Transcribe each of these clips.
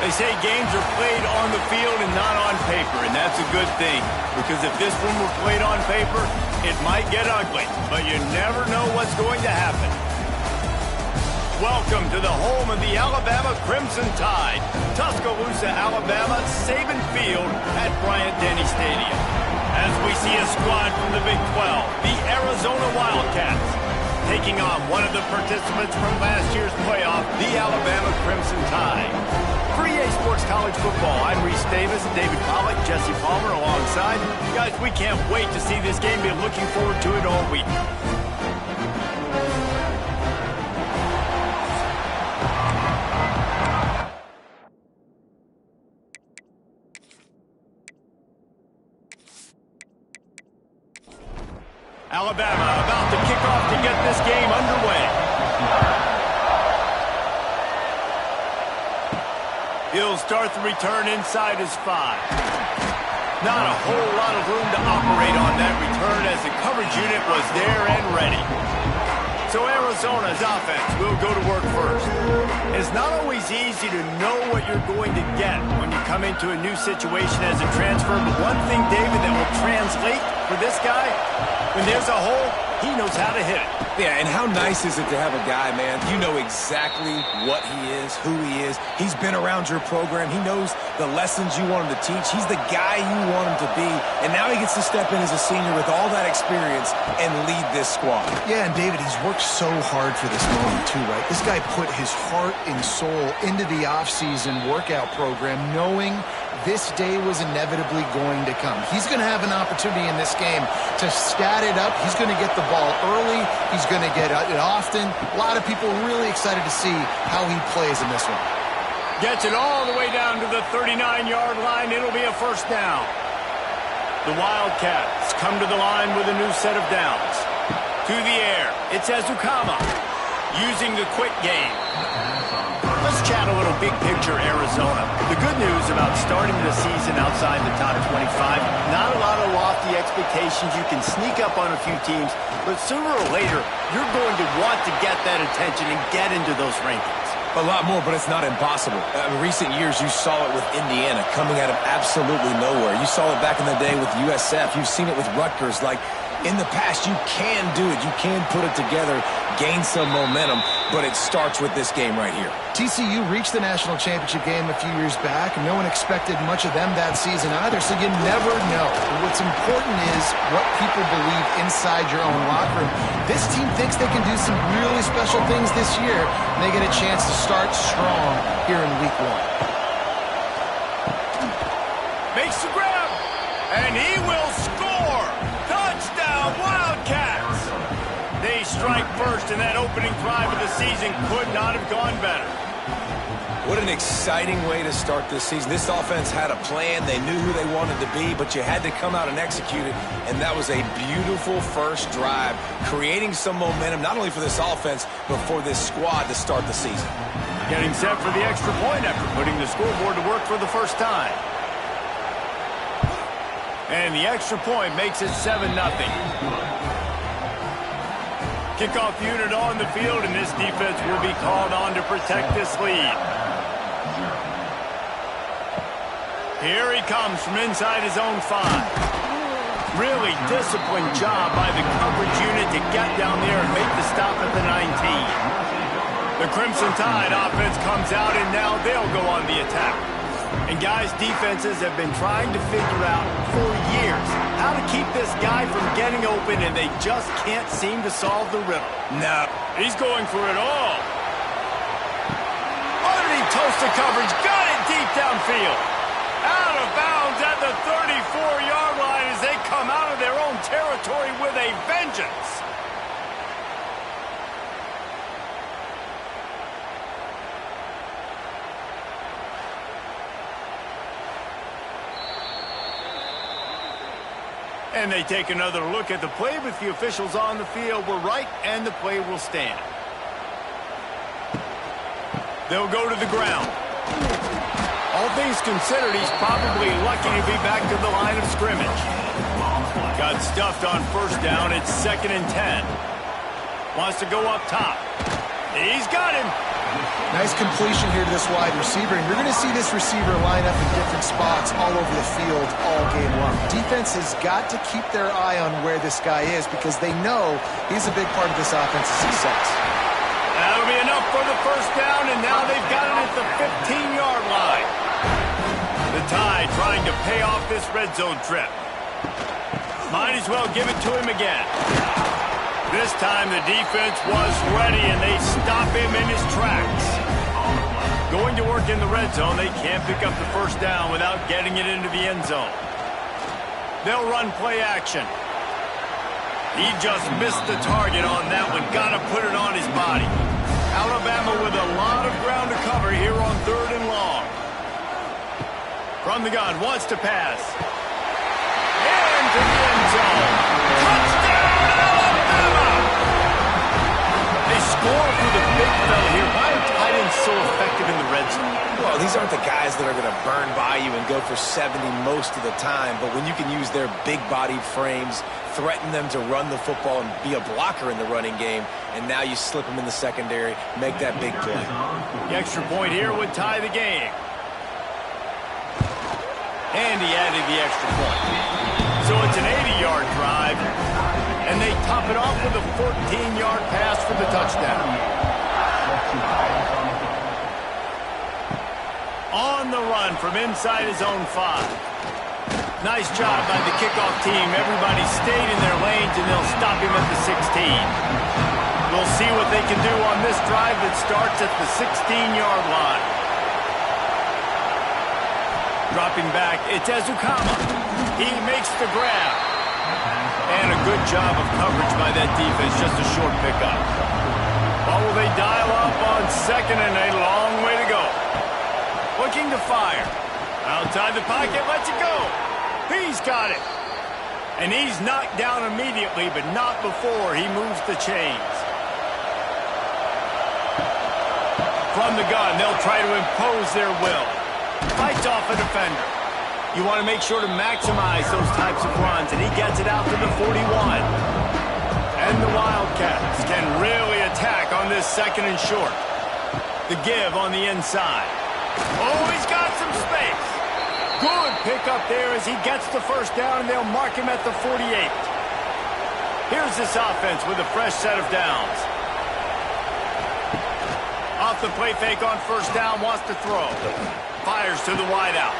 They say games are played on the field and not on paper, and that's a good thing. Because if this one were played on paper, it might get ugly. But you never know what's going to happen. Welcome to the home of the Alabama Crimson Tide. Tuscaloosa, Alabama, Saban Field at Bryant-Denny Stadium. As we see a squad from the Big 12, the Arizona Wildcats, taking on one of the participants from last year's playoff, the Alabama Crimson Tide. For EA Sports College Football, I'm Reese Davis, David Pollack, Jesse Palmer alongside. Guys, we can't wait to see this game. Been looking forward to it all week. Alabama about to kick off to get this game underway. He'll start the return inside his 5. Not a whole lot of room to operate on that return as the coverage unit was there and ready. So Arizona's offense will go to work first. It's not always easy to know what you're going to get when you come into a new situation as a transfer, but one thing, David, that will translate for this guy, when there's a hole, he knows how to hit it. Yeah, and how nice is it to have a guy, man, you know exactly what he is, who he is. He's been around your program. He knows the lessons you want him to teach. He's the guy you want him to be. And now he gets to step in as a senior with all that experience and lead this squad. Yeah, and David, he's worked so hard for this moment too, right? This guy put his heart and soul into the offseason workout program knowing this day was inevitably going to come. He's going to have an opportunity in this game to stat it up. He's going to get the ball early. He's going to get it often. A lot of people really excited to see how he plays in this one. Gets it all the way down to the 39-yard line. It'll be a first down. The Wildcats come to the line with a new set of downs. To the air, it's Ezukama using the quick game. Let's chat a little big picture Arizona. The good news about starting the season outside the top 25, not a lot of lofty expectations. You can sneak up on a few teams, but sooner or later, you're going to want to get that attention and get into those rankings. A lot more, but it's not impossible. In recent years, you saw it with Indiana coming out of absolutely nowhere. You saw it back in the day with USF. You've seen it with Rutgers. Like, in the past, you can do it. You can put it together, gain some momentum, but it starts with this game right here. TCU reached the national championship game a few years back. No one expected much of them that season either, so you never know. What's important is what people believe inside your own locker room. This team thinks they can do some really special things this year, and they get a chance to start strong here in week 1. Makes the grab, and he will score. Touchdown, Wildcats! They strike first, and that opening drive of the season could not have gone better. What an exciting way to start this season. This offense had a plan. They knew who they wanted to be, but you had to come out and execute it, and that was a beautiful first drive, creating some momentum, not only for this offense, but for this squad to start the season. Getting set for the extra point after putting the scoreboard to work for the first time. And the extra point makes it 7-0. Kickoff unit on the field, and this defense will be called on to protect this lead. Here he comes from inside his own 5. Really disciplined job by the coverage unit to get down there and make the stop at the 19. The Crimson Tide offense comes out, and now they'll go on the attack. And guys, defenses have been trying to figure out for years how to keep this guy from getting open, and they just can't seem to solve the riddle. No. He's going for it all. Underneath toasted coverage, got it deep downfield. Out of bounds at the 34-yard line as they come out of their own territory with a vengeance. And they take another look at the play with the officials on the field. We're right, and the play will stand. They'll go to the ground. All things considered, he's probably lucky to be back to the line of scrimmage. Got stuffed on first down. It's 2nd and 10. Wants to go up top. He's got him. Nice completion here to this wide receiver, and you're going to see this receiver line up in different spots all over the field all game long. Defense has got to keep their eye on where this guy is because they know he's a big part of this offense's success. That'll be enough for the first down, and now they've got it at the 15-yard line. The Tide trying to pay off this red zone trip. Might as well give it to him again. This time the defense was ready, and they stop him in his tracks. Going to work in the red zone, they can't pick up the first down without getting it into the end zone. They'll run play action. He just missed the target on that one. Got to put it on his body. Alabama with a lot of ground to cover here on 3rd and long. From the gun, wants to pass. Into the end zone. Touchdown, Alabama! They score for the big fella here. Why are tight ends so effective in the red zone? Well, these aren't the guys that are going to burn by you and go for 70 most of the time, but when you can use their big-bodied frames, threaten them to run the football and be a blocker in the running game, and now you slip them in the secondary, make that big play. The extra point here would tie the game. And he added the extra point. So it's an 80-yard drive, and they top it off with a 14-yard pass for the touchdown. On the run from inside his own 5. Nice job by the kickoff team. Everybody stayed in their lanes, and they'll stop him at the 16. We'll see what they can do on this drive that starts at the 16-yard line. Dropping back, it's Ezukama. He makes the grab. And a good job of coverage by that defense, just a short pickup. What will they dial up on 2nd and a long way to go? Looking to fire. Outside the pocket, lets it go. He's got it. And he's knocked down immediately, but not before he moves the chains. From the gun, they'll try to impose their will. Fights off a defender. You want to make sure to maximize those types of runs, and he gets it out to the 41. And the Wildcats can really attack on this 2nd and short. The give on the inside. Oh, he's got some space. Good pickup there as he gets the first down, and they'll mark him at the 48. Here's this offense with a fresh set of downs. Off the play fake on first down, wants to throw. Fires to the wideout.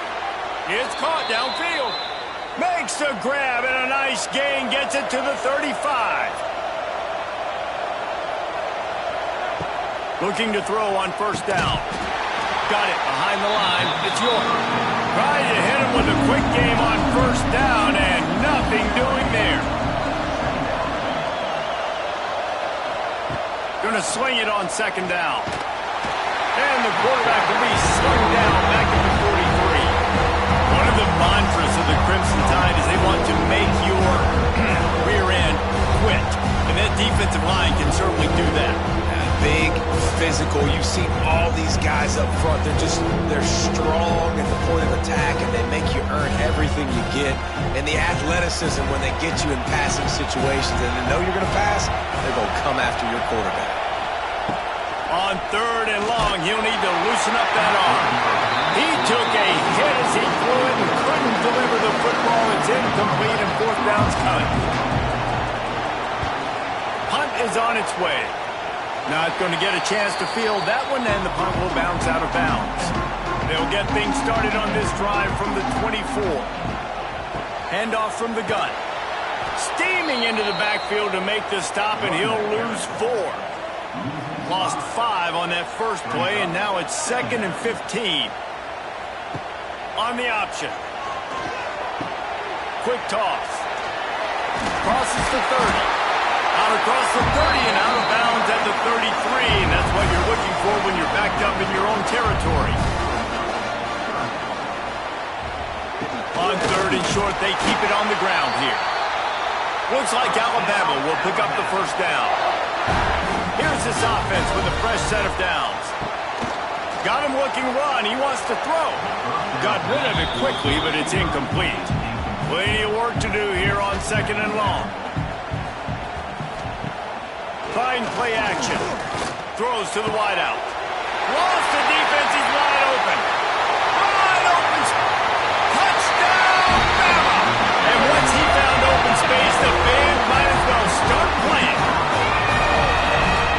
It's caught downfield. Makes the grab and a nice gain. Gets it to the 35. Looking to throw on first down. Got it behind the line. It's York. Trying to hit him with a quick game on first down and nothing doing there. Gonna swing it on 2nd down. And the quarterback will be slung down back at the 43. One of the mantras of the Crimson Tide is they want to make your rear end quit. And that defensive line can certainly do that. Big, physical. You've seen all these guys up front. They're strong at the point of attack, and they make you earn everything you get. And the athleticism when they get you in passing situations and they know you're going to pass, they're going to come after your quarterback. On 3rd and long, he'll need to loosen up that arm. He took a hit as he threw it and couldn't deliver the football. It's incomplete and 4th down's coming. Punt is on its way. Not going to get a chance to field that one, and the punt will bounce out of bounds. They'll get things started on this drive from the 24. Handoff from the gun. Steaming into the backfield to make the stop, and he'll lose 4. Lost 5 on that first play, and now it's 2nd and 15. On the option. Quick toss. Crosses the 30. Out across the 30 and out of bounds at the 33. And that's what you're looking for when you're backed up in your own territory. On 3rd and short, they keep it on the ground here. Looks like Alabama will pick up the first down. Here's this offense with a fresh set of downs. Got him looking run. He wants to throw. Got rid of it quickly, but it's incomplete. Plenty of work to do here on 2nd and long. Trying play action. Throws to the wideout. Lost the defense. He's wide open. Wide open. Touchdown, Bama. And once he found open space, the fans might as well start playing.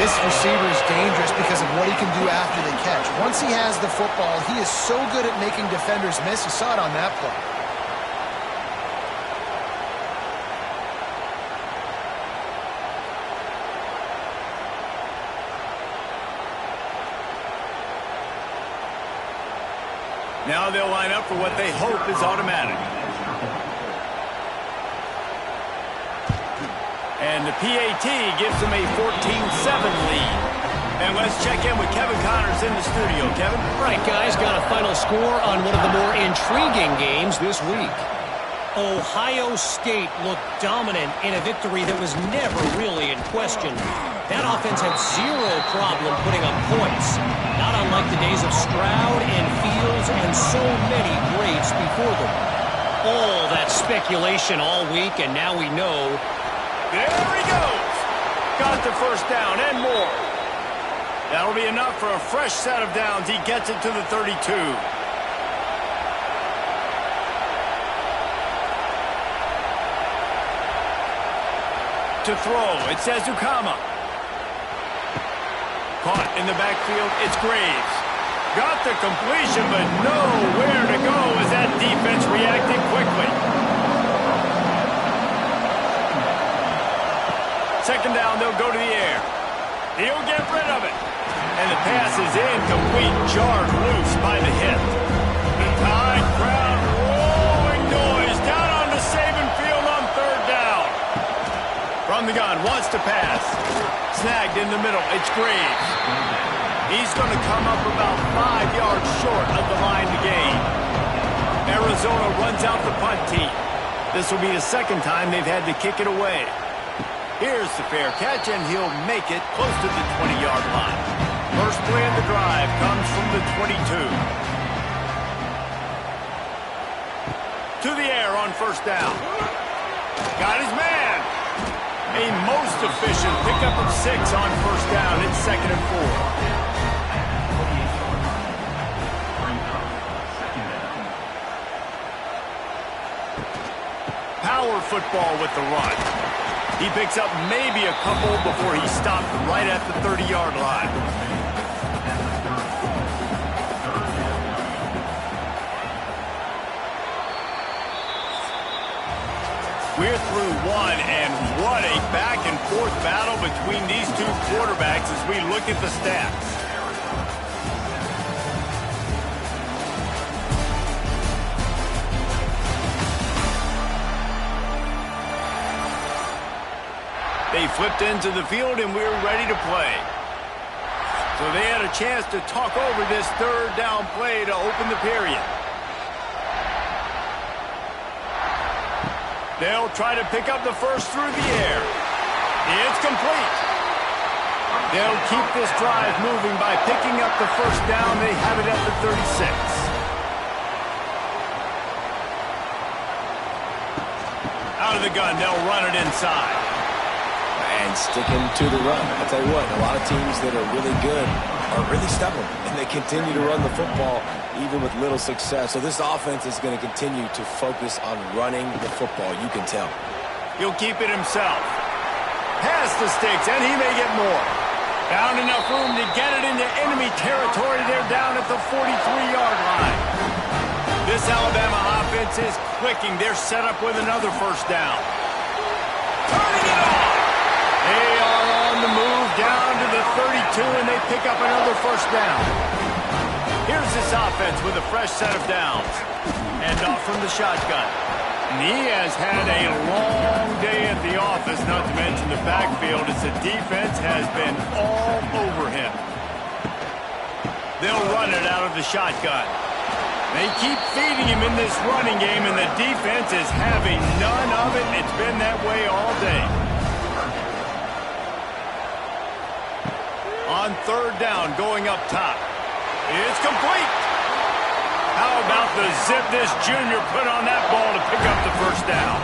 This receiver is dangerous because of what he can do after the catch. Once he has the football, he is so good at making defenders miss. You saw it on that play. Now they'll line up for what they hope is automatic. And the PAT gives them a 14-7 lead. And let's check in with Kevin Connors in the studio. Kevin? Right, guys, got a final score on one of the more intriguing games this week. Ohio State looked dominant in a victory that was never really in question. That offense had zero problem putting up points, not unlike the days of Stroud and Fields and so many greats before them. All that speculation all week, and now we know. There he goes. Got the first down and more. That'll be enough for a fresh set of downs. He gets it to the 32. To throw, it says Ukama. Caught in the backfield, it's Graves. Got the completion, but nowhere to go as that defense reacted quickly. Second down, they'll go to the air. He'll get rid of it. And the pass is incomplete, jarred loose by the hit. The Tide crowd rolling noise down on the Saban field on third down. From the gun, wants to pass. Snagged in the middle, it's Graves. He's going to come up about 5 yards short of the line to gain. Arizona runs out the punt team. This will be the second time they've had to kick it away. Here's the fair catch, and he'll make it close to the 20-yard line. First play of the drive comes from the 22. To the air on first down. Got his man. A most efficient pickup of 6 on first down. It's 2nd and 4. Power football with the run. He picks up maybe a couple before he stopped right at the 30-yard line. We're through one, and what a back-and-forth battle between these two quarterbacks as we look at the stats. They flipped into the field, and we're ready to play. So they had a chance to talk over this third down play to open the period. They'll try to pick up the first through the air. It's complete. They'll keep this drive moving by picking up the first down. They have it at the 36. Out of the gun, they'll run it inside. And sticking to the run. I'll tell you what, a lot of teams that are really good are really stubborn, and they continue to run the football even with little success. So this offense is going to continue to focus on running the football. You can tell. He'll keep it himself. Past the sticks, and he may get more. Found enough room to get it into enemy territory. They're down at the 43-yard line. This Alabama offense is clicking. They're set up with another first down. Turning it on. They are on the move down to the 32, and they pick up another first down. Here's this offense with a fresh set of downs. And off from the shotgun. And he has had a long day at the office, not to mention the backfield, as the defense has been all over him. They'll run it out of the shotgun. They keep feeding him in this running game, and the defense is having none of it. It's been that way all day. On third down, going up top. It's complete. How about the zip this junior put on that ball to pick up the first down?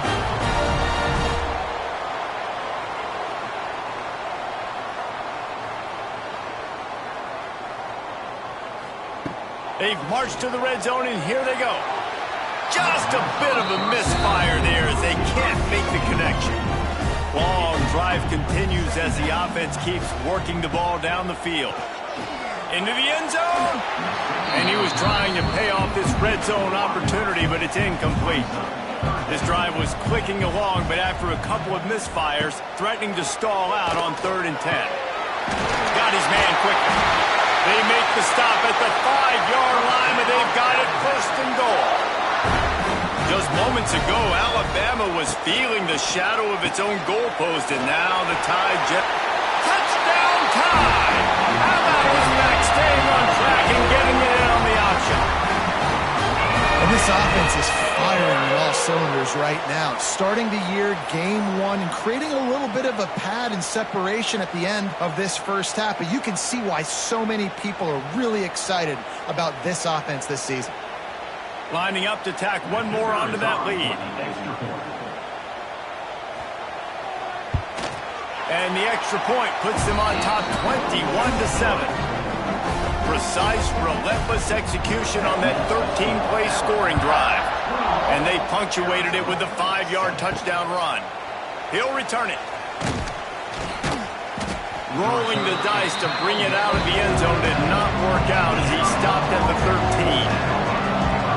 They've marched to the red zone, and here they go. Just a bit of a misfire there as they can't make the connection. Long drive continues as the offense keeps working the ball down the field. Into the end zone. And he was trying to pay off this red zone opportunity, but it's incomplete. This drive was clicking along, but after a couple of misfires, threatening to stall out on 3rd and 10. Got his man quickly. They make the stop at the 5-yard line, but they've got it 1st and goal. Just moments ago, Alabama was feeling the shadow of its own goalpost, and now the Tide touchdown Tide! How about this back staying on track and getting it in on the option? And this offense is firing on all cylinders right now. Starting the year, game 1, and creating a little bit of a pad and separation at the end of this first half. But you can see why so many people are really excited about this offense this season. Lining up to tack one more onto that lead. And the extra point puts them on top 21-7. Precise, relentless execution on that 13-play scoring drive. And they punctuated it with a 5-yard touchdown run. He'll return it. Rolling the dice to bring it out of the end zone did not work out as he stopped at the 13.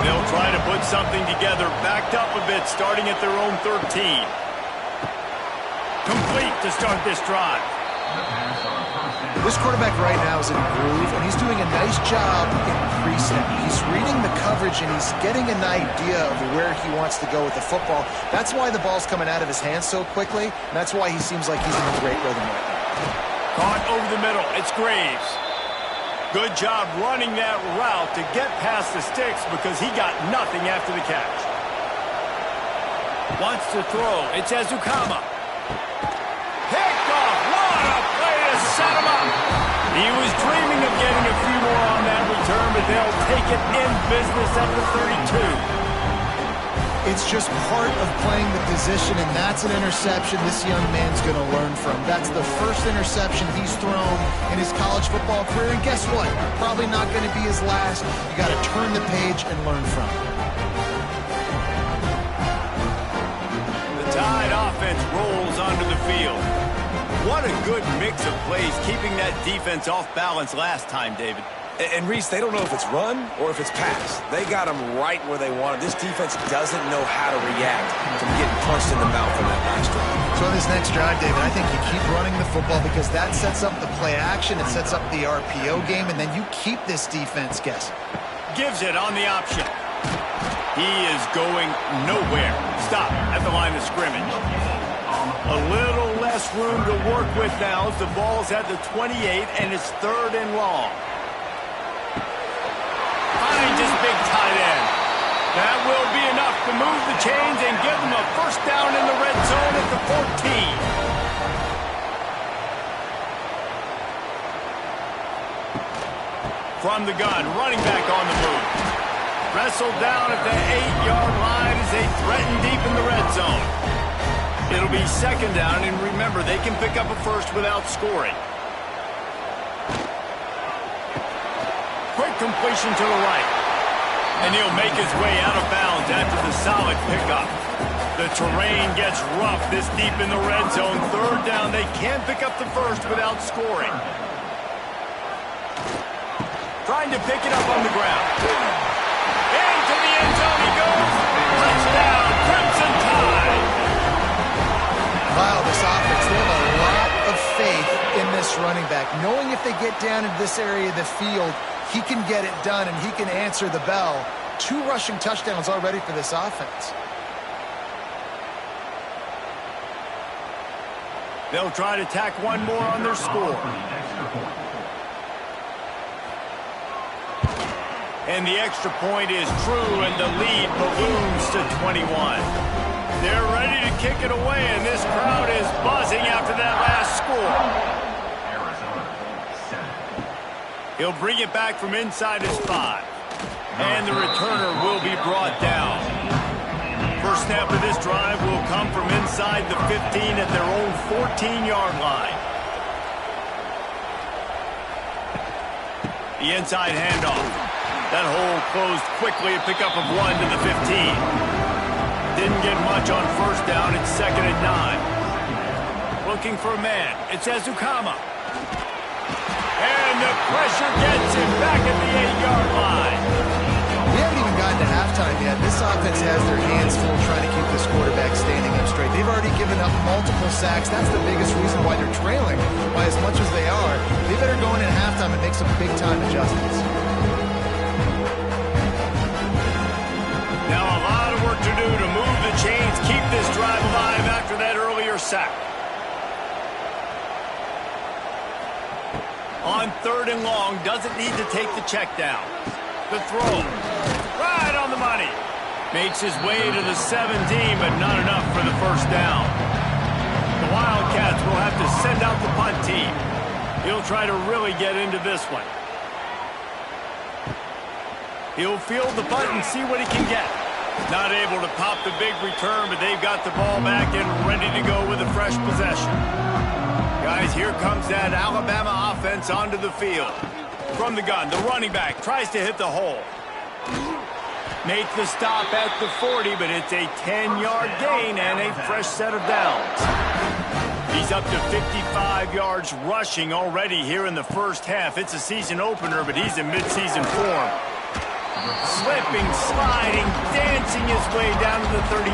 They'll try to put something together, backed up a bit, starting at their own 13. Complete to start this drive. This quarterback right now is in a groove, and he's doing a nice job in pre-snap. He's reading the coverage, and he's getting an idea of where he wants to go with the football. That's why the ball's coming out of his hands so quickly, and that's why he seems like he's in a great rhythm right now. Caught over the middle. It's Graves. Good job running that route to get past the sticks because he got nothing after the catch. Wants to throw. It's Ezukama. Picked off. What a play to set him up. He was dreaming of getting a few more on that return, but they'll take it in business at the 32. It's just part of playing the position, and that's an interception this young man's going to learn from. That's the first interception he's thrown in his college football career, and guess what? Probably not going to be his last. You got to turn the page and learn from it. The Tide offense rolls onto the field. What a good mix of plays, keeping that defense off balance last time, David. And Reese, they don't know if it's run or if it's pass. They got them right where they want it. This defense doesn't know how to react to getting punched in the mouth on that last drive. So in this next drive, David, I think you keep running the football because that sets up the play action, it sets up the RPO game, and then you keep this defense guessing. Gives it on the option. He is going nowhere. Stop at the line of scrimmage. A little less room to work with now as the ball's at the 28 and it's 3rd and long. Finds his big tight end. That will be enough to move the chains and give them a first down in the red zone at the 14. From the gun, running back on the move. Wrestled down at the 8-yard line as they threaten deep in the red zone. It'll be 2nd down, and remember, they can pick up a first without scoring. Quick completion to the right. And he'll make his way out of bounds after the solid pickup. The terrain gets rough this deep in the red zone. 3rd down, they can't pick up the first without scoring. Trying to pick it up on the ground. Into the end zone he goes. Touchdown, Crimson Tide. Wow, this offense, they have a lot of faith in this running back. Knowing if they get down into this area of the field, he can get it done and he can answer the bell. 2 rushing touchdowns already for this offense. They'll try to tack one more on their score. And the extra point is true, and the lead balloons to 21. They're ready to kick it away, and this crowd is buzzing after that last score. He'll bring it back from inside his 5. And the returner will be brought down. First snap of this drive will come from inside the 15 at their own 14-yard line. The inside handoff. That hole closed quickly, a pickup of 1 to the 15. Didn't get much on first down. It's 2nd and 9. Looking for a man. It's Ezukama. And the pressure gets him back at the 8-yard line. We haven't even gotten to halftime yet. This offense has their hands full trying to keep this quarterback standing up straight. They've already given up multiple sacks. That's the biggest reason why they're trailing by as much as they are. They better go in at halftime and make some big-time adjustments. Now a lot of work to do to move the chains, keep this drive alive after that earlier sack. On 3rd and long, doesn't need to take the check down. The throw, right on the money. Makes his way to the 17, but not enough for the first down. The Wildcats will have to send out the punt team. He'll try to really get into this one. He'll field the punt and see what he can get. Not able to pop the big return, but they've got the ball back and ready to go with a fresh possession. Guys, here comes that Alabama offense onto the field. From the gun, the running back tries to hit the hole. Make the stop at the 40, but it's a 10-yard gain and a fresh set of downs. He's up to 55 yards rushing already here in the first half. It's a season opener, but he's in midseason form. Slipping, sliding, dancing his way down to the 32.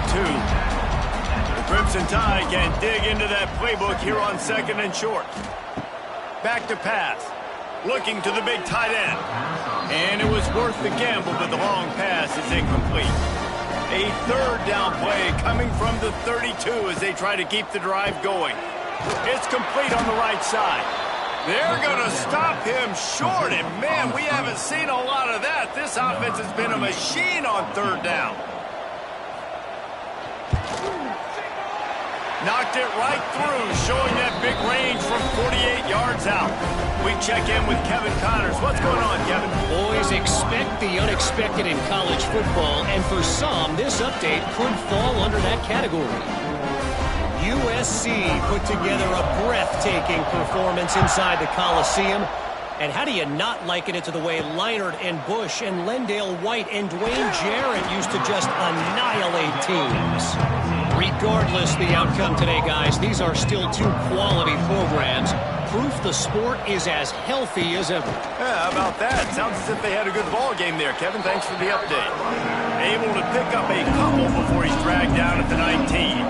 The Crimson Tide can dig into that playbook here on 2nd and short. Back to pass. Looking to the big tight end. And it was worth the gamble, but the long pass is incomplete. A 3rd down play coming from the 32 as they try to keep the drive going. It's complete on the right side. They're going to stop him short, and man, we haven't seen a lot of that. This offense has been a machine on 3rd down. Knocked it right through, showing that big range from 48 yards out. We check in with Kevin Connors. What's going on, Kevin? Boys, expect the unexpected in college football, and for some, this update could fall under that category. USC put together a breathtaking performance inside the Coliseum. And how do you not liken it to the way Leinart and Bush and Lendale White and Dwayne Jarrett used to just annihilate teams? Regardless the outcome today, guys, these are still 2 quality programs. Proof the sport is as healthy as ever. Yeah, how about that? Sounds as if they had a good ball game there, Kevin. Thanks for the update. Able to pick up a couple before he's dragged down at the 19.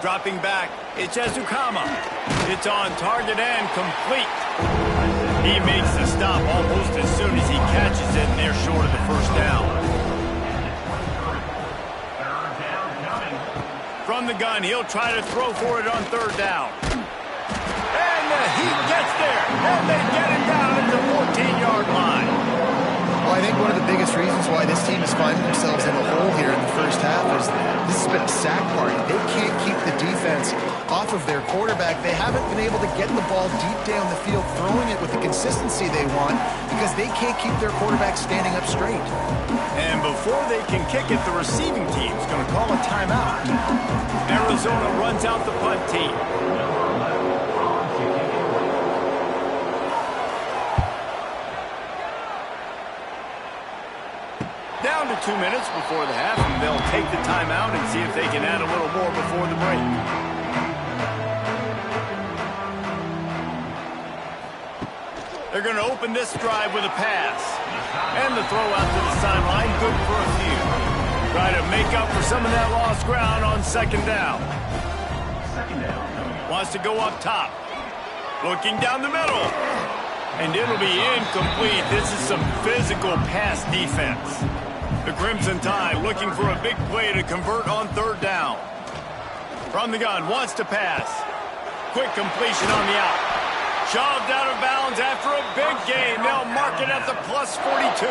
Dropping back, it's Ezukama. It's on target and complete. He makes the stop almost as soon as he catches it, and they're short of the first down. From the gun, he'll try to throw for it on 3rd down. And the heat gets there, and they get it down at the 14-yard line. Well, I think one of the biggest reasons why this team is finding themselves in a hole here in the first half is this has been a sack party. They can't keep the defense off of their quarterback. They haven't been able to get the ball deep down the field, throwing it with the consistency they want because they can't keep their quarterback standing up straight. And before they can kick it, the receiving team's going to call a timeout. Arizona runs out the punt team. Down to 2 minutes before the half, and they'll take the timeout and see if they can add a little more before the break. They're going to open this drive with a pass. And the throw out to the sideline, good for a few. Try to make up for some of that lost ground on 2nd down. Wants to go up top. Looking down the middle. And it'll be incomplete. This is some physical pass defense. The Crimson Tide looking for a big play to convert on 3rd down. From the gun, wants to pass. Quick completion on the out. Shoved out of bounds after a big gain. They'll mark it at the plus 42.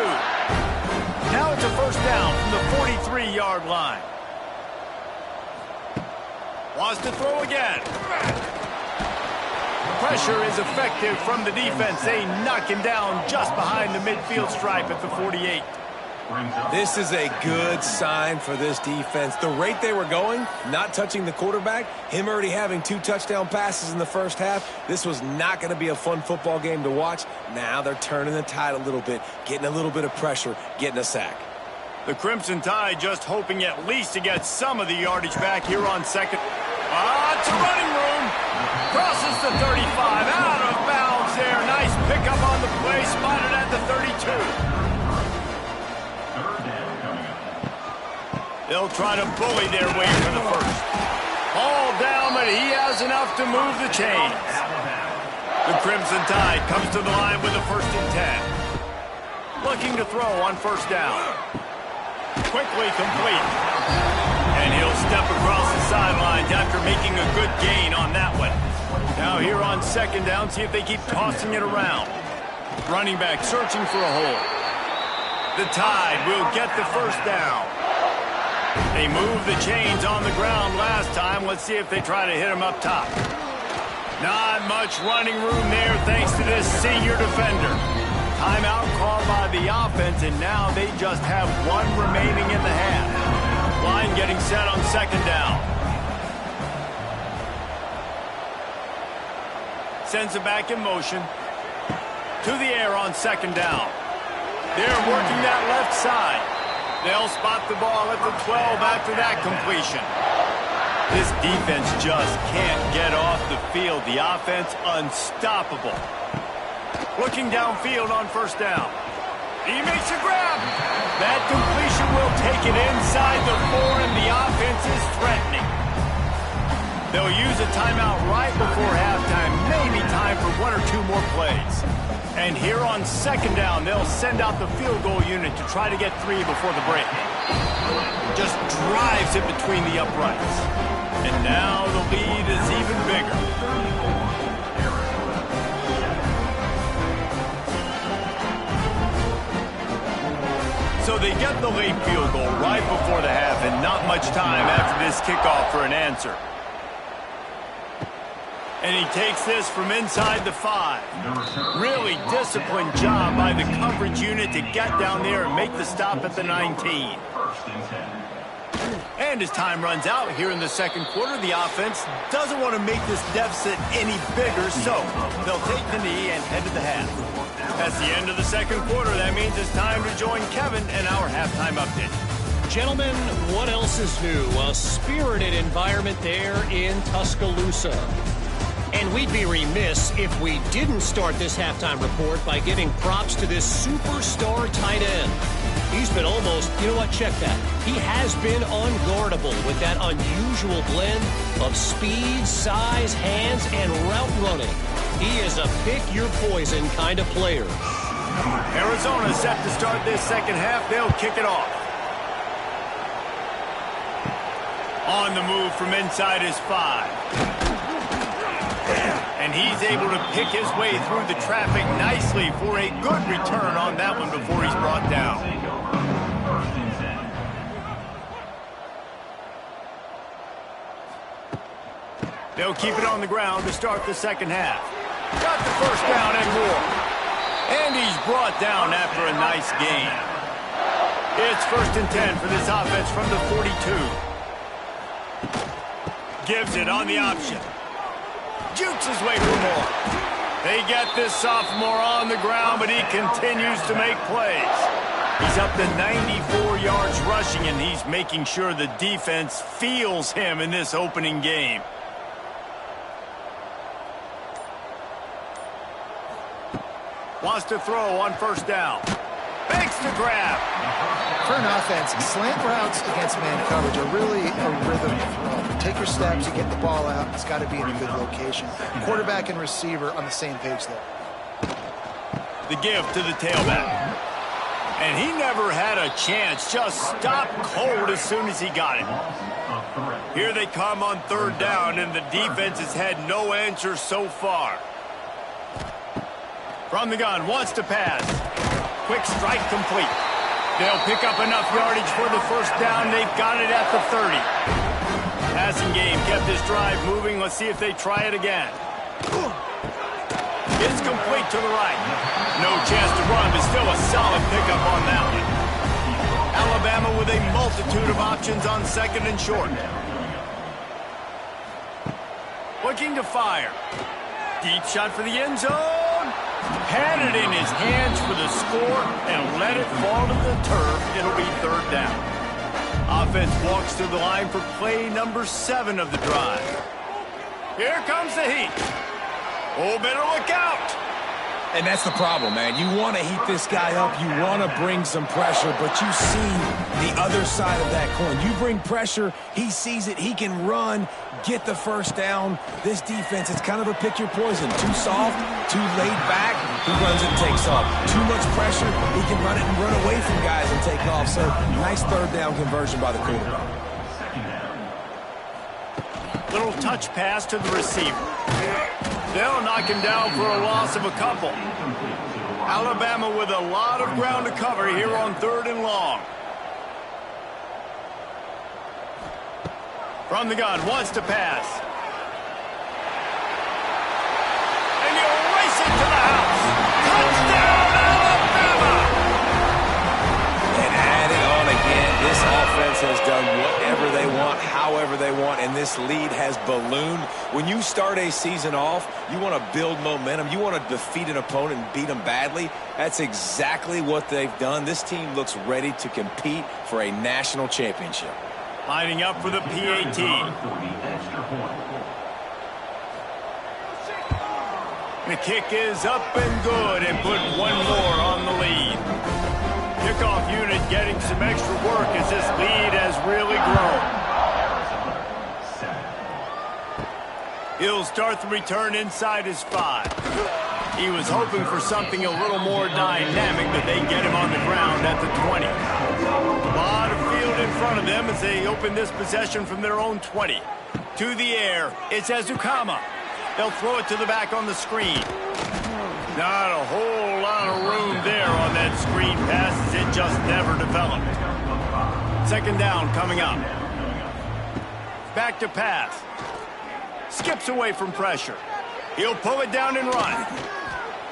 Now it's a first down from the 43-yard line. Wants to throw again. Pressure is effective from the defense. They knock him down just behind the midfield stripe at the 48. This is a good sign for this defense. The rate they were going, not touching the quarterback, him already having 2 touchdown passes in the first half, this was not going to be a fun football game to watch. Now they're turning the tide a little bit, getting a little bit of pressure, getting a sack. The Crimson Tide just hoping at least to get some of the yardage back here on second. It's a running room. Crosses the 35, out of bounds there. Nice pickup on the play, spotted at the 32. They'll try to bully their way for the first. Ball down, but he has enough to move the chains. The Crimson Tide comes to the line with a 1st and 10. Looking to throw on 1st down. Quickly complete. And he'll step across the sidelines after making a good gain on that one. Now here on 2nd down, see if they keep tossing it around. Running back searching for a hole. The Tide will get the 1st down. They moved the chains on the ground last time. Let's see if they try to hit him up top. Not much running room there thanks to this senior defender. Timeout called by the offense, and now they just have 1 remaining in the half. Line getting set on 2nd down. Sends it back in motion. To the air on 2nd down. They're working that left side. They'll spot the ball at the 12 after that completion. This defense just can't get off the field. The offense unstoppable. Looking downfield on 1st down. He makes a grab. That completion will take it inside the 4, and the offense is threatening. They'll use a timeout right before halftime. Maybe time for 1 or 2 more plays. And here on 2nd down, they'll send out the field goal unit to try to get 3 before the break. Just drives it between the uprights. And now the lead is even bigger. So they get the late field goal right before the half, and not much time after this kickoff for an answer. And he takes this from inside the 5. Really disciplined job by the coverage unit to get down there and make the stop at the 19. And as time runs out here in the 2nd quarter, the offense doesn't want to make this deficit any bigger, so they'll take the knee and head to the half. That's the end of the 2nd quarter. That means it's time to join Kevin and our halftime update. Gentlemen, what else is new? A spirited environment there in Tuscaloosa. And we'd be remiss if we didn't start this halftime report by giving props to this superstar tight end. He's been almost, you know what, check that. He has been unguardable with that unusual blend of speed, size, hands, and route running. He is a pick-your-poison kind of player. Arizona set to start this 2nd half. They'll kick it off. On the move from inside his 5. And he's able to pick his way through the traffic nicely for a good return on that one before he's brought down. They'll keep it on the ground to start the 2nd half. Got the 1st down and more. And he's brought down after a nice gain. It's 1st and 10 for this offense from the 42. Gives it on the option. Jukes his way for more. They get this sophomore on the ground, but he continues to make plays. He's up to 94 yards rushing, and he's making sure the defense feels him in this opening game. Wants to throw on 1st down. Makes the grab. For an offense, slant routes against man coverage are really a rhythm throw. Take your steps, you get the ball out. It's got to be in a good location. Quarterback and receiver on the same page there. The give to the tailback. And he never had a chance. Just stopped cold as soon as he got it. Here they come on 3rd down, and the defense has had no answer so far. From the gun, wants to pass. Quick strike complete. They'll pick up enough yardage for the 1st down. They've got it at the 30. Passing game kept this drive moving. Let's see if they try it again. It's complete to the right. No chance to run, but still a solid pickup on that one. Alabama with a multitude of options on second and short. Looking to fire. Deep shot for the end zone. Had it in his hands for the score and let it fall to the turf. It'll be third down. Offense walks to the line for play number 7 of the drive. Here comes the heat. Oh, better look out. And that's the problem, man. You want to heat this guy up. You want to bring some pressure, but you see the other side of that coin. You bring pressure, he sees it, he can run, get the first down. This defense, it's kind of a pick your poison. Too soft, too laid back, he runs it and takes off. Too much pressure, he can run it and run away from guys and take off. So, nice third down conversion by the quarterback. Little touch pass to the receiver. They'll knock him down for a loss of a couple. Alabama with a lot of ground to cover here on third and long. From the gun, wants to pass. And he'll race it to the house. Touchdown, Alabama! And add it on again. This offense has done whatever they want, however they want, and this lead has ballooned. When you start a season off, you want to build momentum. You want to defeat an opponent and beat them badly. That's exactly what they've done. This team looks ready to compete for a national championship. Lining up for the PAT. The kick is up and good and put one more on the lead. Kickoff unit getting some extra work as this lead has really grown. He'll start the return inside his 5. He was hoping for something a little more dynamic, but they get him on the ground at the 20. A lot of field in front of them as they open this possession from their own 20. To the air, it's Ezukama. They'll throw it to the back on the screen. Not a whole lot of room there on that screen pass as it just never developed. Second down coming up. Back to pass. Skips away from pressure. He'll pull it down and run.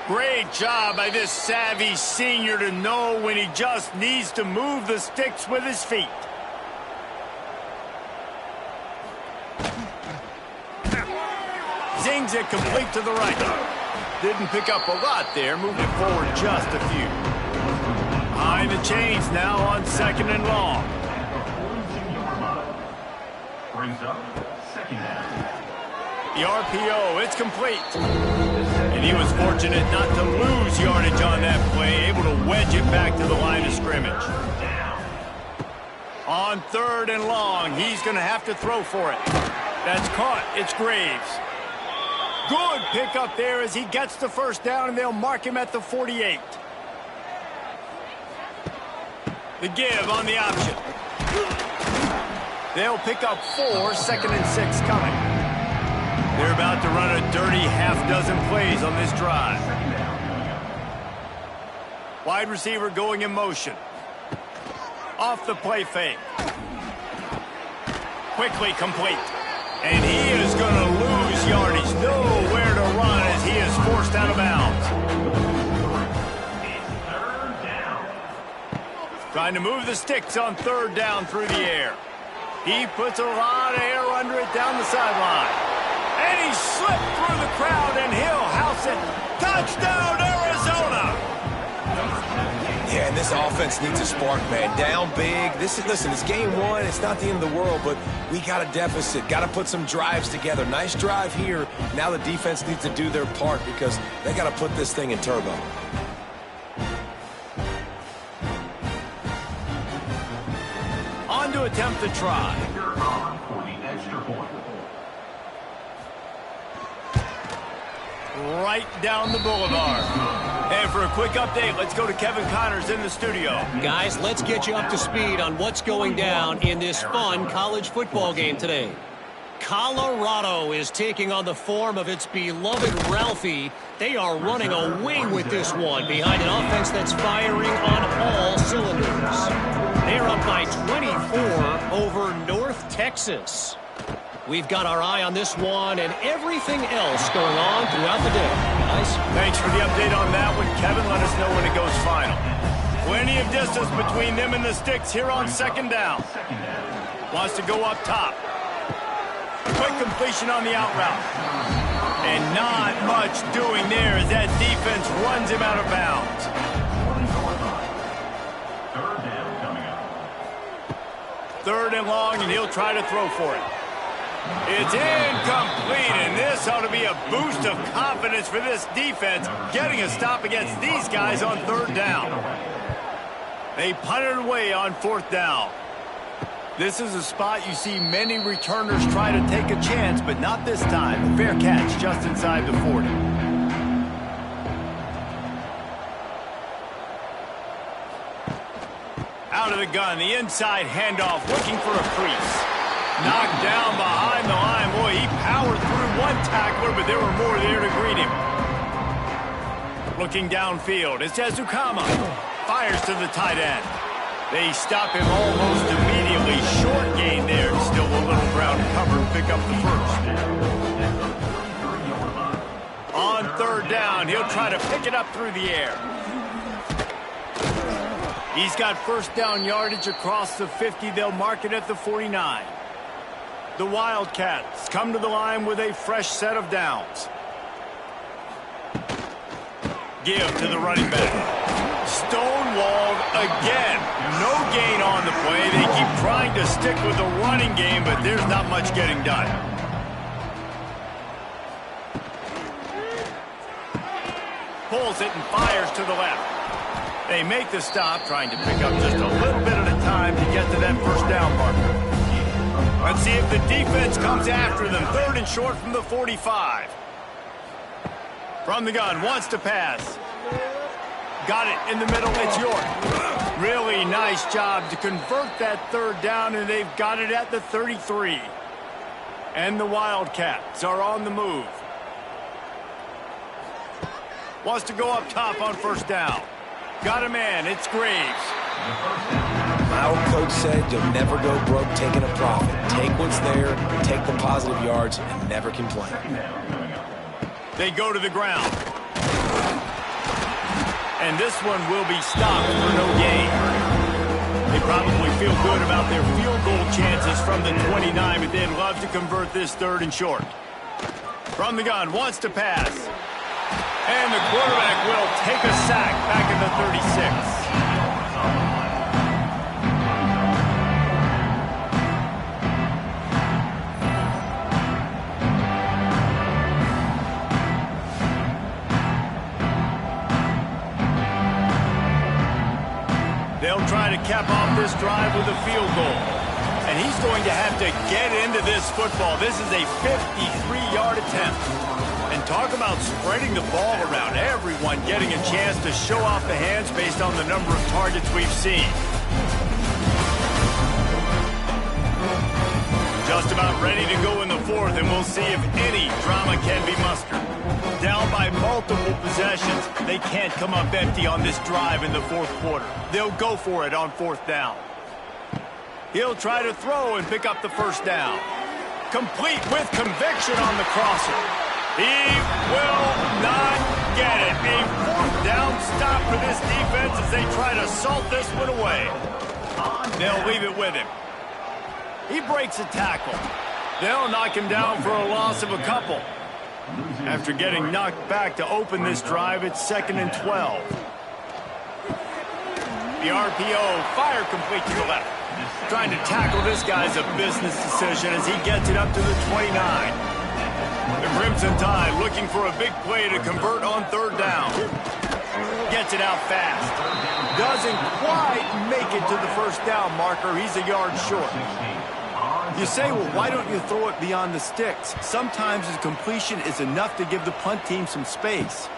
Great job by this savvy senior to know when he just needs to move the sticks with his feet. Zings it complete to the right. Didn't pick up a lot there, moving it forward just a few. Behind the chains now on second and long. Brings up second down. The RPO, it's complete. And he was fortunate not to lose yardage on that play, able to wedge it back to the line of scrimmage. On third and long, he's going to have to throw for it. That's caught. It's Graves. Good pickup there as he gets the first down, and they'll mark him at the 48. The give on the option. They'll pick up 4, second and 6 coming. They're about to run a dirty half-dozen plays on this drive. Wide receiver going in motion. Off the play fake. Quickly complete. And he is going to lose yardage. Nowhere to run as he is forced out of bounds. Trying to move the sticks on third down through the air. He puts a lot of air under it down the sideline. And he slipped through the crowd, and he'll house it. Touchdown, Arizona! Yeah, and this offense needs a spark, man. Down big. Listen, it's game 1. It's not the end of the world, but we got a deficit. Got to put some drives together. Nice drive here. Now the defense needs to do their part because they got to put this thing in turbo. On to attempt the try. Right down the boulevard. And for a quick update, let's go to Kevin Connors in the studio. Guys, let's get you up to speed on what's going down in this fun college football game today. Colorado is taking on the form of its beloved Ralphie. They are running away with this one behind an offense that's firing on all cylinders. They're up by 24 over North Texas. We've got our eye on this one and everything else going on throughout the day, guys. Thanks for the update on that one, Kevin. Let us know when it goes final. Plenty of distance between them and the sticks here on second down. Wants to go up top. Quick completion on the out route. And not much doing there as that defense runs him out of bounds. Third and long, and he'll try to throw for it. It's incomplete, and this ought to be a boost of confidence for this defense, getting a stop against these guys on third down. They punted away on fourth down. This is a spot you see many returners try to take a chance, but not this time. A fair catch just inside the 40. Out of the gun, the inside handoff, looking for a crease. Knocked down behind the line. Boy, he powered through one tackler, but there were more there to greet him. Looking downfield, it's Ezukama. Fires to the tight end. They stop him almost immediately. Short gain there. Still a little ground cover to pick up the first. On third down, he'll try to pick it up through the air. He's got first down yardage across the 50. They'll mark it at the 49. The Wildcats come to the line with a fresh set of downs. Give to the running back. Stonewalled again. No gain on the play. They keep trying to stick with the running game, but there's not much getting done. Pulls it and fires to the left. They make the stop, trying to pick up just a little bit at a time to get to that first down marker. Let's see if the defense comes after them. Third and short from the 45. From the gun, wants to pass. Got it in the middle, it's York. Really nice job to convert that third down, and they've got it at the 33. And the Wildcats are on the move. Wants to go up top on first down. Got a man, it's Graves. My old coach said you'll never go broke taking a profit. Take what's there, take the positive yards, and never complain. They go to the ground. And this one will be stopped for no gain. They probably feel good about their field goal chances from the 29, but they'd love to convert this third and short. From the gun, wants to pass. And the quarterback will take a sack back in the 36. They'll try to cap off this drive with a field goal. And he's going to have to get into this football. This is a 53-yard attempt. And talk about spreading the ball around. Everyone getting a chance to show off the hands based on the number of targets we've seen. Just about ready to go in the fourth, and we'll see if any drama can be mustered. Down by multiple possessions, they can't come up empty on this drive in the fourth quarter. They'll go for it on fourth down. He'll try to throw and pick up the first down. Complete with conviction on the crosser. He will not get it. A fourth down stop for this defense as they try to salt this one away. They'll leave it with him. He breaks a tackle. They'll knock him down for a loss of a couple. After getting knocked back to open this drive, it's 2nd and 12. The RPO, fire complete to the left. Trying to tackle this guy's a business decision as he gets it up to the 29. The Crimson Tide looking for a big play to convert on third down. Gets it out fast. Doesn't quite make it to the first down marker. He's a yard short. You say, well, why don't you throw it beyond the sticks? Sometimes his completion is enough to give the punt team some space.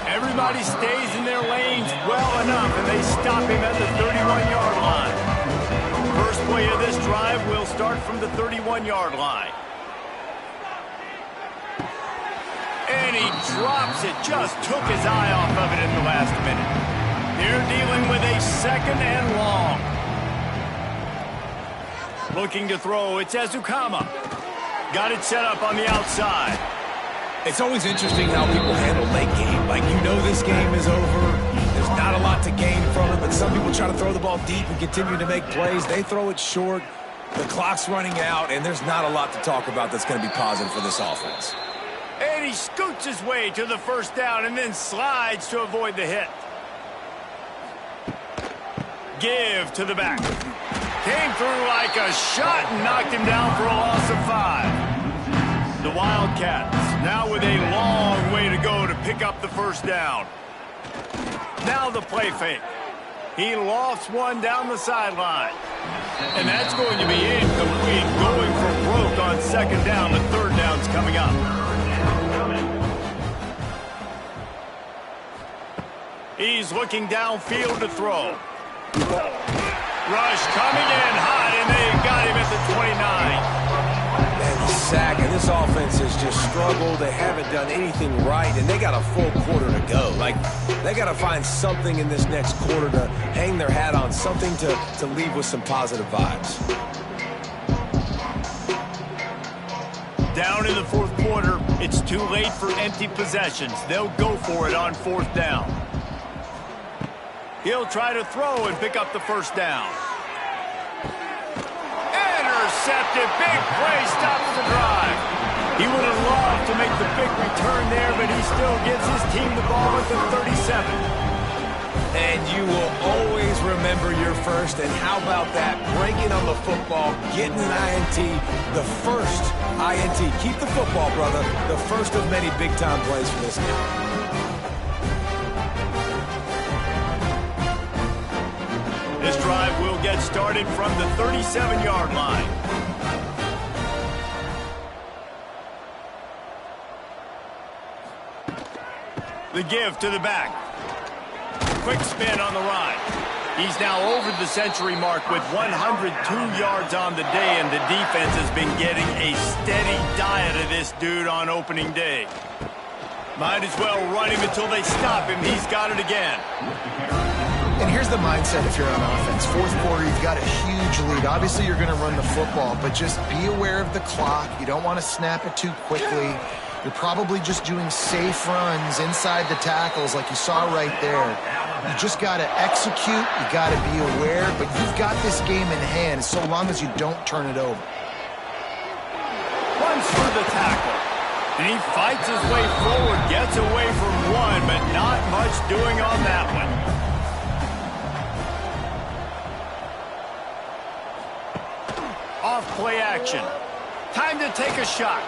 Everybody stays in their lanes well enough, and they stop him at the 31-yard line. First play of this drive will start from the 31-yard line. And he drops it. Just took his eye off of it in the last minute. They're dealing with a 2nd and long. Looking to throw, it's Ezukama. Got it set up on the outside. It's always interesting how people handle late game. Like, you know this game is over. There's not a lot to gain from it, but some people try to throw the ball deep and continue to make plays. They throw it short. The clock's running out, and there's not a lot to talk about that's going to be positive for this offense. And he scoots his way to the first down and then slides to avoid the hit. Give to the back. Came through like a shot and knocked him down for a loss of 5. The Wildcats now with a long way to go to pick up the first down. Now the play fake. He lofts one down the sideline. And that's going to be incomplete, going for broke on second down. The third down's coming up. He's looking downfield to throw. Rush coming in hot, and they got him at the 29. And the sack, and this offense has just struggled. They haven't done anything right, and they got a full quarter to go. Like, they got to find something in this next quarter to hang their hat on, something to leave with some positive vibes. Down in the fourth quarter, it's too late for empty possessions. They'll go for it on fourth down. He'll try to throw and pick up the first down. Intercepted. Big play stops the drive. He would have loved to make the big return there, but he still gives his team the ball at the 37. And you will always remember your first. And how about that? Breaking on the football, getting an INT, the first INT. Keep the football, brother. The first of many big-time plays for this guy. This drive will get started from the 37-yard line. The give to the back. Quick spin on the ride. He's now over the century mark with 102 yards on the day, and the defense has been getting a steady diet of this dude on opening day. Might as well run him until they stop him. He's got it again. And here's the mindset if you're on offense. Fourth quarter, you've got a huge lead. Obviously, you're going to run the football, but just be aware of the clock. You don't want to snap it too quickly. You're probably just doing safe runs inside the tackles like you saw right there. You just got to execute. You got to be aware, but you've got this game in hand so long as you don't turn it over. Runs through the tackle. And he fights his way forward, gets away from one, but not much doing on that one. Off play action. Time to take a shot.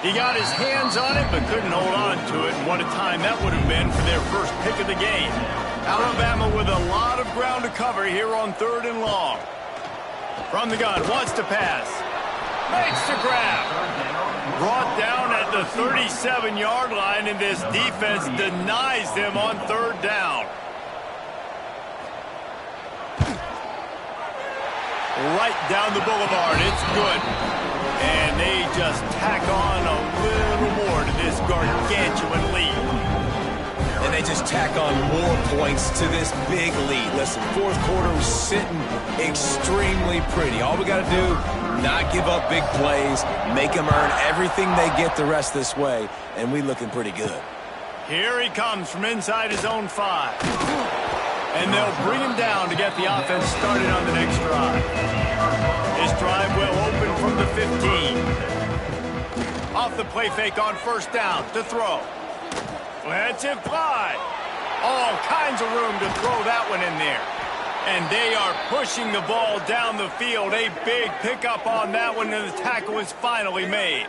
He got his hands on it, but couldn't hold on to it. And what a time that would have been for their first pick of the game. Alabama with a lot of ground to cover here on 3rd and long. From the gun, wants to pass. Makes the grab. Brought down at the 37-yard line, and this defense denies them on 3rd down. Right down the boulevard. It's good. And they just tack on a little more to this gargantuan lead. And they just tack on more points to this big lead. Listen, fourth quarter was sitting extremely pretty. All we got to do, not give up big plays, make them earn everything they get the rest this way, and we looking pretty good. Here he comes from inside his own 5. And they'll bring him down to get the offense started on the next drive. This drive will open from the 15. Off the play fake on first down to throw. Lets it fly. All kinds of room to throw that one in there. And they are pushing the ball down the field. A big pickup on that one, and the tackle is finally made.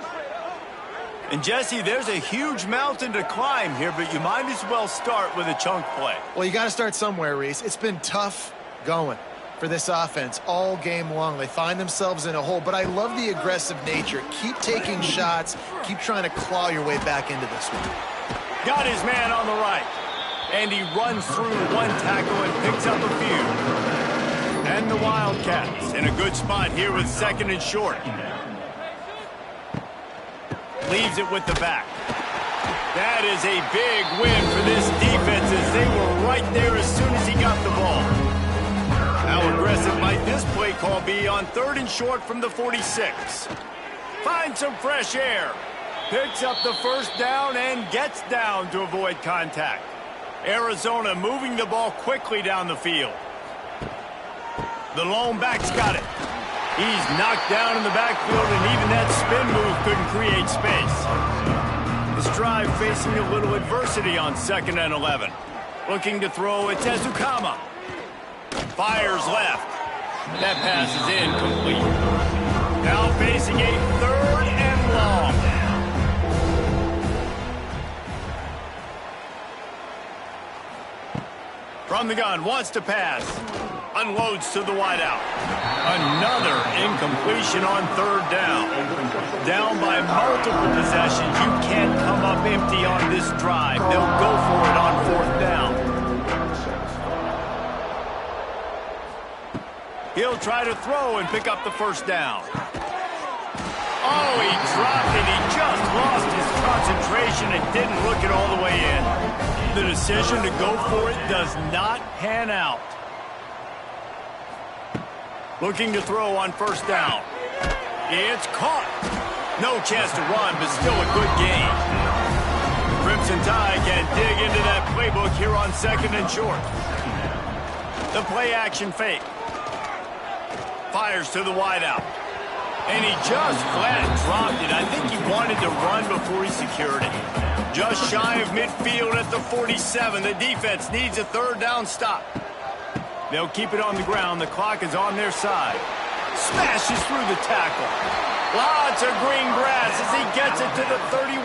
And, Jesse, there's a huge mountain to climb here, but you might as well start with a chunk play. Well, you got to start somewhere, Reese. It's been tough going for this offense all game long. They find themselves in a hole, but I love the aggressive nature. Keep taking shots. Keep trying to claw your way back into this one. Got his man on the right. And he runs through one tackle and picks up a few. And the Wildcats in a good spot here with 2nd and short. Leaves it with the back. That is a big win for this defense as they were right there as soon as he got the ball. How aggressive might this play call be on 3rd and short from the 46? Finds some fresh air. Picks up the first down and gets down to avoid contact. Arizona moving the ball quickly down the field. The lone back's got it. He's knocked down in the backfield, and even that spin move couldn't create space. This drive facing a little adversity on 2nd and 11. Looking to throw, it's Ezukama. Fires left. That pass is incomplete. Now facing a 3rd and long. From the gun, wants to pass. Unloads to the wideout. Another incompletion on 3rd down. Down by multiple possessions. You can't come up empty on this drive. They'll go for it on 4th down. He'll try to throw and pick up the 1st down. Oh, he dropped it. He just lost his concentration and didn't look it all the way in. The decision to go for it does not pan out. Looking to throw on 1st down. It's caught. No chance to run, but still a good gain. Crimson Tide can dig into that playbook here on 2nd and short. The play action fake. Fires to the wideout. And he just flat dropped it. I think he wanted to run before he secured it. Just shy of midfield at the 47. The defense needs a 3rd down stop. They'll keep it on the ground. The clock is on their side. Smashes through the tackle. Lots of green grass as he gets it to the 31.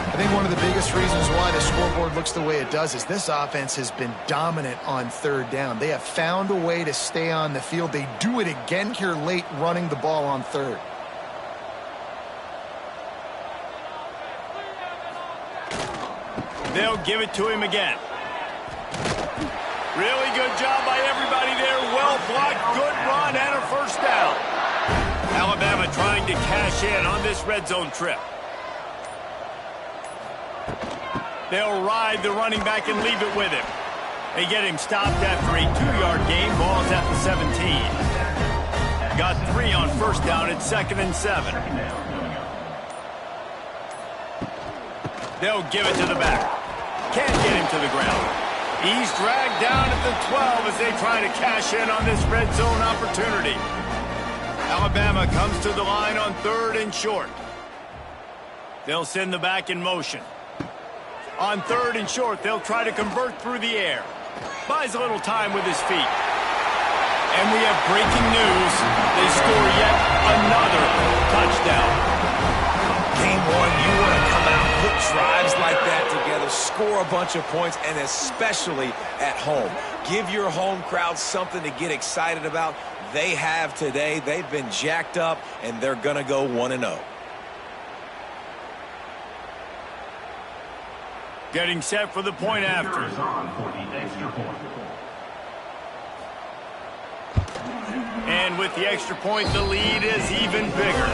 I think one of the biggest reasons why the scoreboard looks the way it does is this offense has been dominant on 3rd down. They have found a way to stay on the field. They do it again here late, running the ball on 3rd. They'll give it to him again. Really good job by everybody there. Well blocked, good run, and a 1st down. Alabama trying to cash in on this red zone trip. They'll ride the running back and leave it with him. They get him stopped after a 2-yard gain. Ball's at the 17. Got 3 on 1st down at 2nd and 7. They'll give it to the back. Can't get him to the ground. He's dragged down at the 12 as they try to cash in on this red zone opportunity. Alabama comes to the line on 3rd and short. They'll send the back in motion. On 3rd and short, they'll try to convert through the air. Buys a little time with his feet. And we have breaking news. They score yet another touchdown. Game 1, you want to come out, put drives like that together, score a bunch of points, and especially at home. Give your home crowd something to get excited about. They have today. They've been jacked up, and they're going to go 1-0. Getting set for the point after. And with the extra point, the lead is even bigger.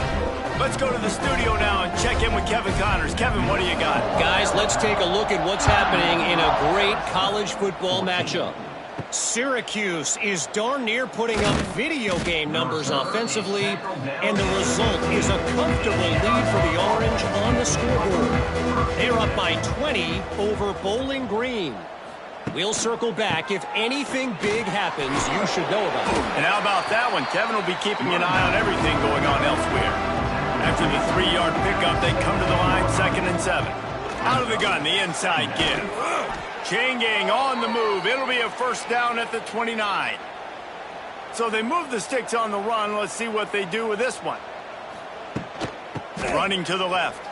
Let's go to the studio now and check in with Kevin Connors. Kevin, what do you got? Guys, let's take a look at what's happening in a great college football matchup. Syracuse is darn near putting up video game numbers offensively, and the result is a comfortable lead for the Orange on the scoreboard. They're up by 20 over Bowling Green. We'll circle back. If anything big happens, you should know about it. And how about that one? Kevin will be keeping an eye on everything going on elsewhere. After the 3-yard pickup, they come to the line 2nd and 7. Out of the gun, the inside give. Chain gang on the move. It'll be a 1st down at the 29. So they move the sticks on the run. Let's see what they do with this one. Running to the left.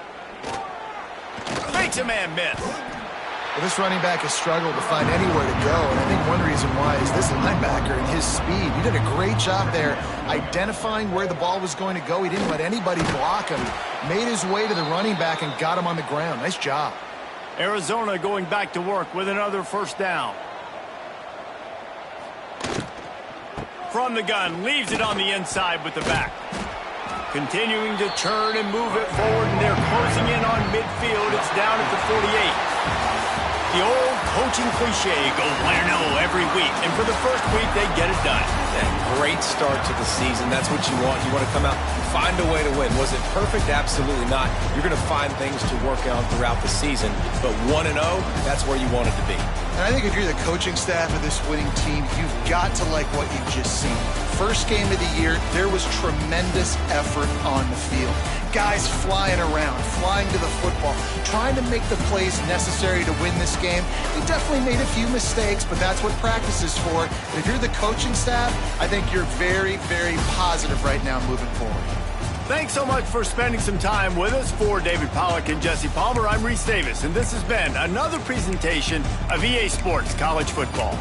Makes a man miss. Well, this running back has struggled to find anywhere to go, and I think one reason why is this linebacker and his speed. He did a great job there identifying where the ball was going to go. He didn't let anybody block him. Made his way to the running back and got him on the ground. Nice job. Arizona going back to work with another 1st down. From the gun, leaves it on the inside with the back. Continuing to turn and move it forward, and they're closing in on midfield. It's down at the 48. The old coaching cliche, go win or no every week. And for the first week, they get it done. Yeah, great start to the season. That's what you want. You want to come out, find a way to win. Was it perfect? Absolutely not. You're going to find things to work on throughout the season. But 1-0, that's where you want it to be. And I think if you're the coaching staff of this winning team, you've got to like what you've just seen. First game of the year, there was tremendous effort on the field. Guys flying around, flying to the football, trying to make the plays necessary to win this game. They definitely made a few mistakes, but that's what practice is for. And if you're the coaching staff, I think you're very, very positive right now moving forward. Thanks so much for spending some time with us. For David Pollack and Jesse Palmer, I'm Reese Davis, and this has been another presentation of EA Sports College Football.